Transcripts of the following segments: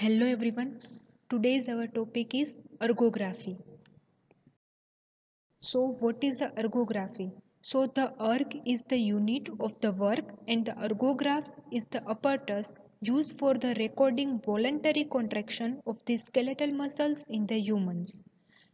Hello everyone. Today's our topic is ergography. So what is the ergography? So the erg is the unit of the work and the ergograph is the apparatus used for the recording voluntary contraction of the skeletal muscles in the humans.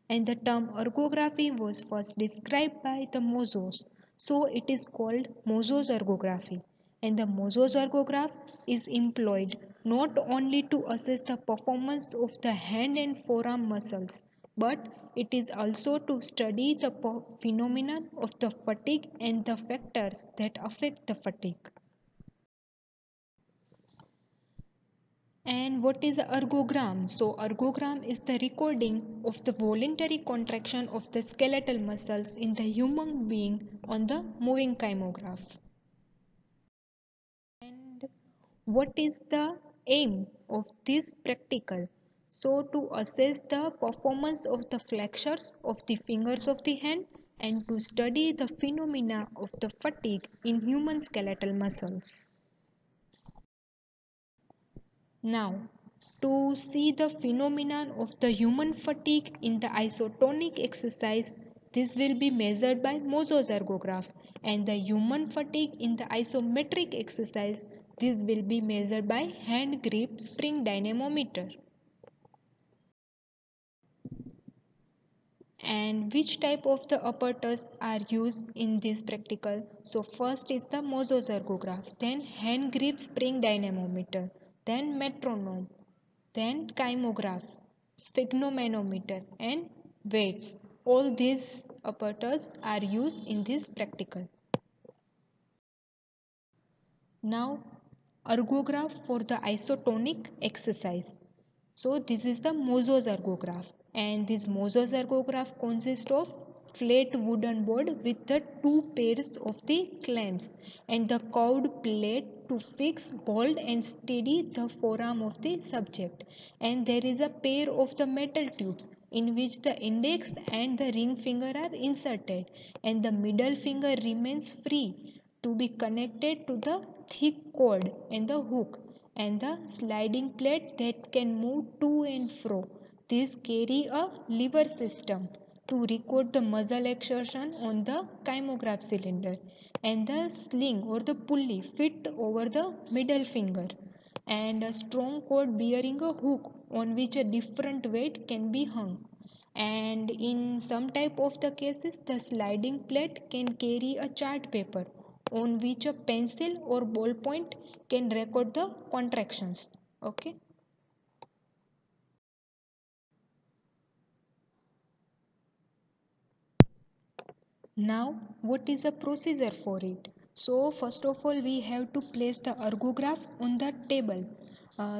And the term ergography was first described by the Mozos. So it is called Mozos ergography. And the Mozos ergograph is employed not only to assess the performance of the hand and forearm muscles, but it is also to study the phenomenon of the fatigue and the factors that affect the fatigue. And what is a ergogram? So ergogram is the recording of the voluntary contraction of the skeletal muscles in the human being on the moving kymograph. And what is the aim of this practical? So to assess the performance of the flexures of the fingers of the hand and to study the phenomena of the fatigue in human skeletal muscles. Now, to see the phenomenon of the human fatigue in the isotonic exercise, this will be measured by Mozos ergograph, and the human fatigue in the isometric exercise, this will be measured by hand grip spring dynamometer. And which type of the apparatus are used in this practical? So first is the Mozos ergograph, then hand grip spring dynamometer, then metronome, then kymograph, sphygmomanometer and weights. All these apparatus are used in this practical. Now ergograph for the isotonic exercise. So this is the Mozos ergograph, and this Mozos ergograph consists of flat wooden board with the two pairs of the clamps and the curved plate to fix, hold and steady the forearm of the subject, and there is a pair of the metal tubes in which the index and the ring finger are inserted and the middle finger remains free to be connected to the thick cord and the hook and the sliding plate that can move to and fro. These carry a lever system to record the muscle exertion on the kymograph cylinder, and the sling or the pulley fit over the middle finger and a strong cord bearing a hook on which a different weight can be hung, and in some type of the cases the sliding plate can carry a chart paper on which a pencil or ballpoint can record the contractions. Okay. Now what is the procedure for it? So first of all we have to place the ergograph on the table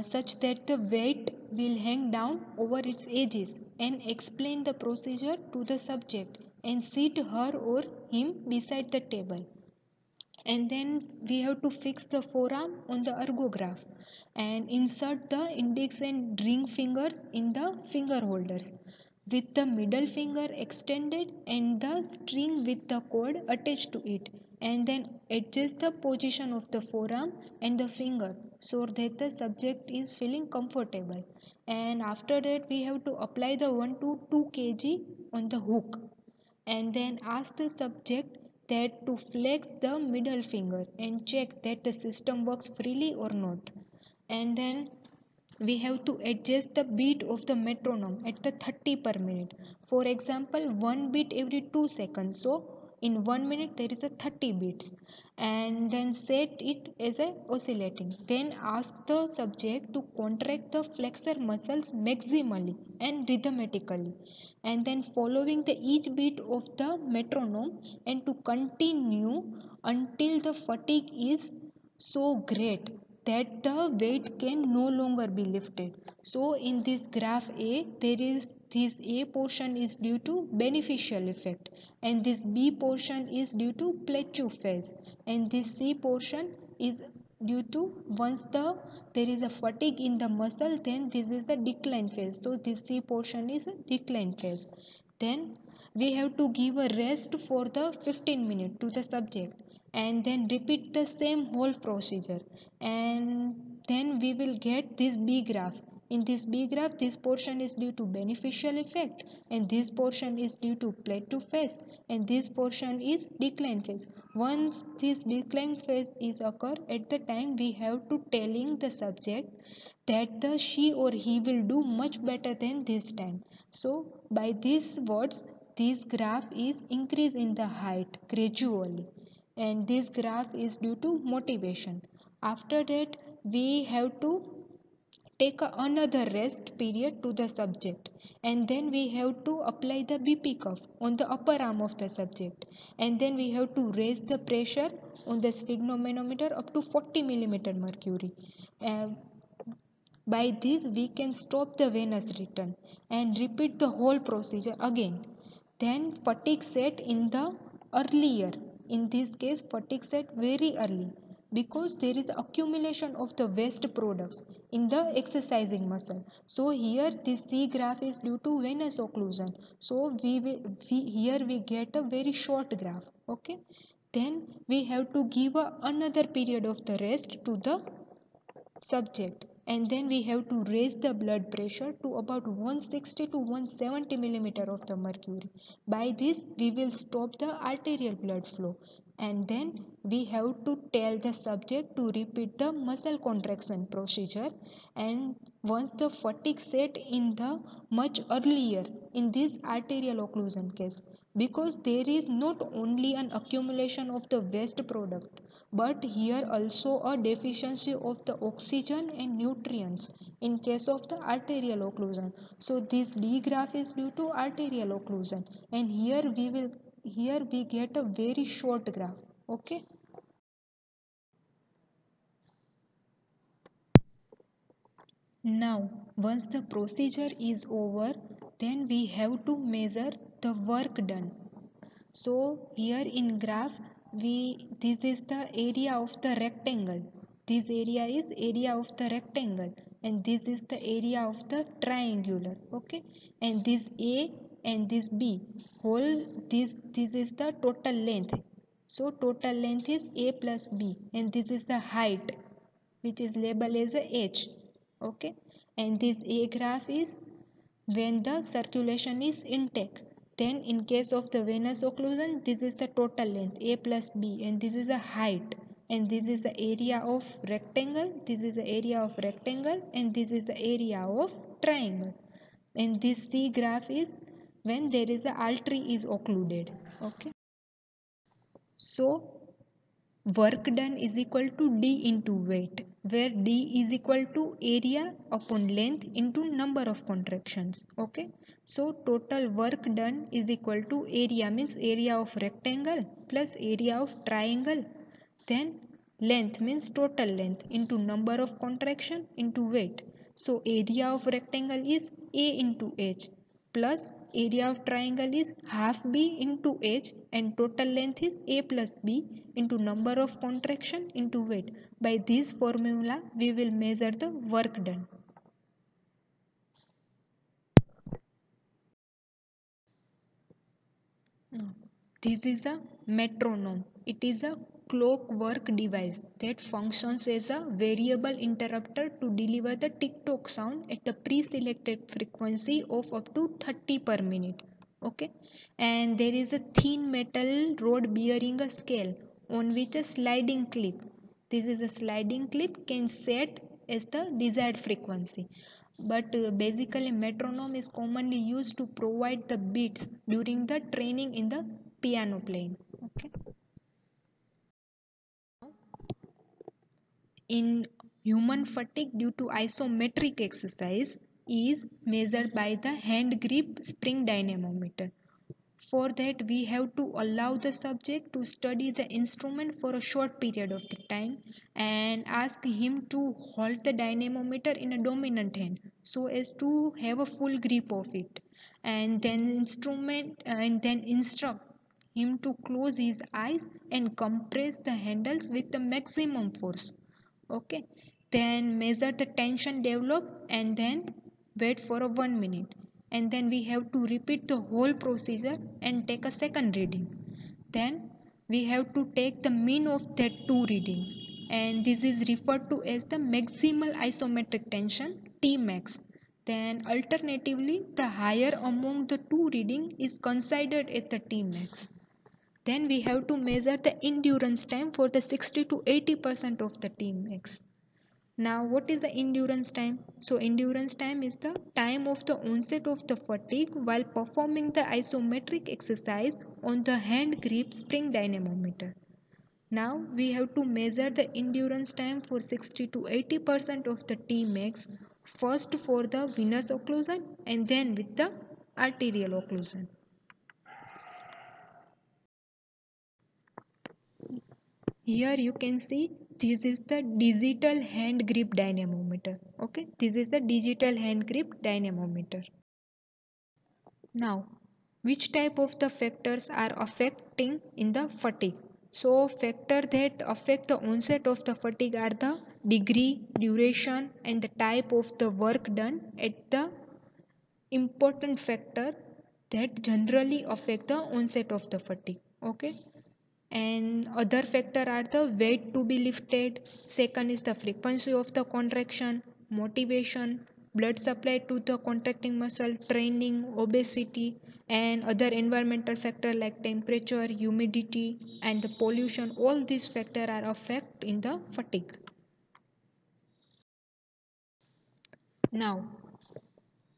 such that the weight will hang down over its edges, and explain the procedure to the subject and seat her or him beside the table. And then we have to fix the forearm on the ergograph and insert the index and ring fingers in the finger holders with the middle finger extended and the string with the cord attached to it, and then adjust the position of the forearm and the finger so that the subject is feeling comfortable. And after that we have to apply the 1 to 2 kg on the hook, and then ask the subject that to flex the middle finger and check that the system works freely or not. And then we have to adjust the beat of the metronome at the 30 per minute. For example, one beat every 2 seconds. So in 1 minute there is a 30 beats, and then set it as a oscillating. Then ask the subject to contract the flexor muscles maximally and rhythmically, and then following the each beat of the metronome and to continue until the fatigue is so great that the weight can no longer be lifted. So in this graph A, there is this A portion is due to beneficial effect, and this B portion is due to plateau phase, and this C portion is due to once there is a fatigue in the muscle, then this is the decline phase. So this C portion is a decline phase. Then we have to give a rest for the 15 minutes to the subject, and then repeat the same whole procedure, and then we will get this B graph In this B graph, this portion is due to beneficial effect, and this portion is due to plateau phase, and this portion is decline phase. Once this decline phase is occur, at the time we have to telling the subject that the she or he will do much better than this time. So by these words, this graph is increase in the height gradually, and this graph is due to motivation. After that, we have to take another rest period to the subject, and then we have to apply the BP cuff on the upper arm of the subject, and then we have to raise the pressure on the sphygmomanometer up to 40 millimeter mercury. Uh, by this we can stop the venous return and repeat the whole procedure again. Then fatigue set in the earlier. In this case, fatigue set very early because there is accumulation of the waste products in the exercising muscle. So here this C graph is due to venous occlusion. So here we get a very short graph. Okay. Then we have to give another period of the rest to the subject, and then we have to raise the blood pressure to about 160 to 170 millimeter of the mercury. By this we will stop the arterial blood flow, and then we have to tell the subject to repeat the muscle contraction procedure. And once the fatigue set in the much earlier in this arterial occlusion case, because there is not only an accumulation of the waste product, but here also a deficiency of the oxygen and nutrients in case of the arterial occlusion. So this D graph is due to arterial occlusion, and here we get a very short graph. Okay. Now, once the procedure is over, then we have to measure the work done. So here in graph, this is the area of the rectangle. This area is area of the rectangle, and this is the area of the triangular. Okay, and this A and this B whole, this is the total length. So total length is A plus B, and this is the height, which is labeled as a H. Okay, and this A graph is when the circulation is intact. Then in case of the venous occlusion, this is the total length A plus B, and this is the height, and this is the area of rectangle, this is the area of rectangle, and this is the area of triangle. And this C graph is when there is a artery is occluded. Okay, so work done is equal to D into weight, where D is equal to area upon length into number of contractions. Okay, so total work done is equal to area, means area of rectangle plus area of triangle, then length means total length into number of contraction into weight. So area of rectangle is A into H plus area of triangle is half B into H, and total length is A plus B into number of contraction into weight. By this formula we will measure the work done. Now, this is a metronome. It is a clockwork device that functions as a variable interrupter to deliver the tick-tock sound at the pre-selected frequency of up to 30 per minute. Okay, and there is a thin metal rod bearing a scale on which a sliding clip. This is a sliding clip can set as the desired frequency, but basically metronome is commonly used to provide the beats during the training in the piano playing. Okay, in human fatigue due to isometric exercise is measured by the hand grip spring dynamometer. For that, we have to allow the subject to study the instrument for a short period of the time and ask him to hold the dynamometer in a dominant hand so as to have a full grip of it, and then instruct him to close his eyes and compress the handles with the maximum force. Okay, then measure the tension develop and then wait for a 1 minute, and then we have to repeat the whole procedure and take a second reading. Then we have to take the mean of that two readings, and this is referred to as the maximal isometric tension Tmax. Then alternatively, the higher among the two reading is considered at the Tmax. Then we have to measure the endurance time for the 60 to 80% of the Tmax. Now, what is the endurance time? So, endurance time is the time of the onset of the fatigue while performing the isometric exercise on the hand grip spring dynamometer. Now, we have to measure the endurance time for 60 to 80% of the Tmax, first for the venous occlusion and then with the arterial occlusion. Here you can see this is the digital hand grip dynamometer. Okay, this is the digital hand grip dynamometer. Now, which type of the factors are affecting in the fatigue? So, factors that affect the onset of the fatigue are the degree, duration, and the type of the work done at the important factor that generally affect the onset of the fatigue. Okay, and other factor are the weight to be lifted, second is the frequency of the contraction, motivation, blood supply to the contracting muscle, training, obesity, and other environmental factor like temperature, humidity, and the pollution. All these factors are affect in the fatigue. Now,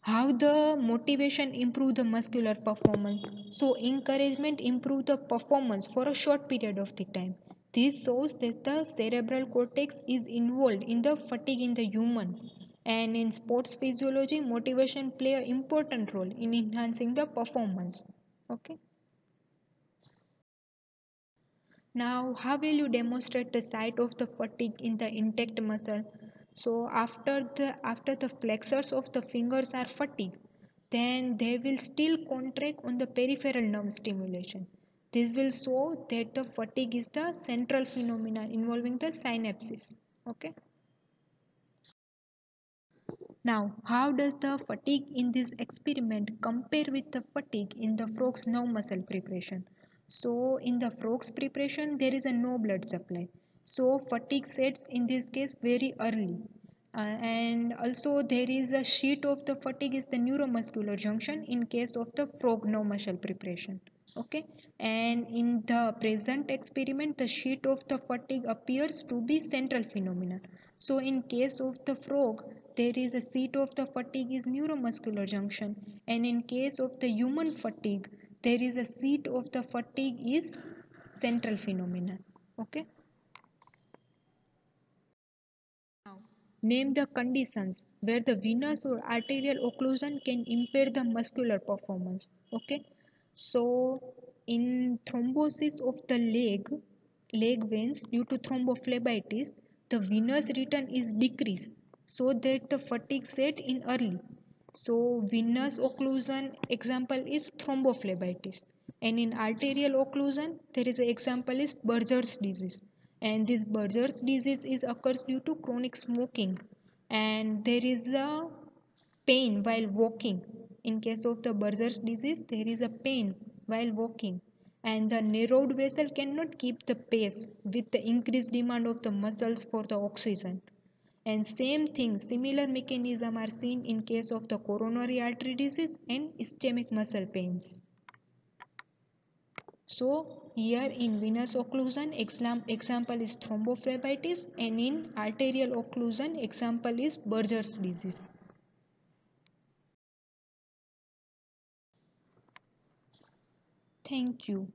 how the motivation improve the muscular performance? So encouragement improve the performance for a short period of the time. This shows that the cerebral cortex is involved in the fatigue in the human, and in sports physiology motivation play an important role in enhancing the performance. Okay, now how will you demonstrate the site of the fatigue in the intact muscle? So after the flexors of the fingers are fatigued, then they will still contract on the peripheral nerve stimulation. This will show that the fatigue is the central phenomena involving the synapses. Okay. Now, how does the fatigue in this experiment compare with the fatigue in the frog's nerve muscle preparation? So, in the frog's preparation, there is a no blood supply. So, fatigue sets in this case very early. And also, there is a sheet of the fatigue is the neuromuscular junction in case of the frog nerve muscle preparation. Okay, and in the present experiment, the sheet of the fatigue appears to be central phenomenon. So in case of the frog, there is a seat of the fatigue is neuromuscular junction, and in case of the human fatigue, there is a seat of the fatigue is central phenomenon. Okay. Now, name the conditions where the venous or arterial occlusion can impair the muscular performance. Okay. So, in thrombosis of the leg veins due to thrombophlebitis, the venous return is decreased so that the fatigue set in early. So, venous occlusion example is thrombophlebitis, and in arterial occlusion, there is an example is Buerger's disease, and this Buerger's disease is occurs due to chronic smoking, and there is a pain while walking. In case of the Buerger's disease, there is a pain while walking, and the narrowed vessel cannot keep the pace with the increased demand of the muscles for the oxygen. And same thing, similar mechanism are seen in case of the coronary artery disease and ischemic muscle pains. So here in venous occlusion example is thrombophlebitis, and in arterial occlusion example is Buerger's disease. Thank you.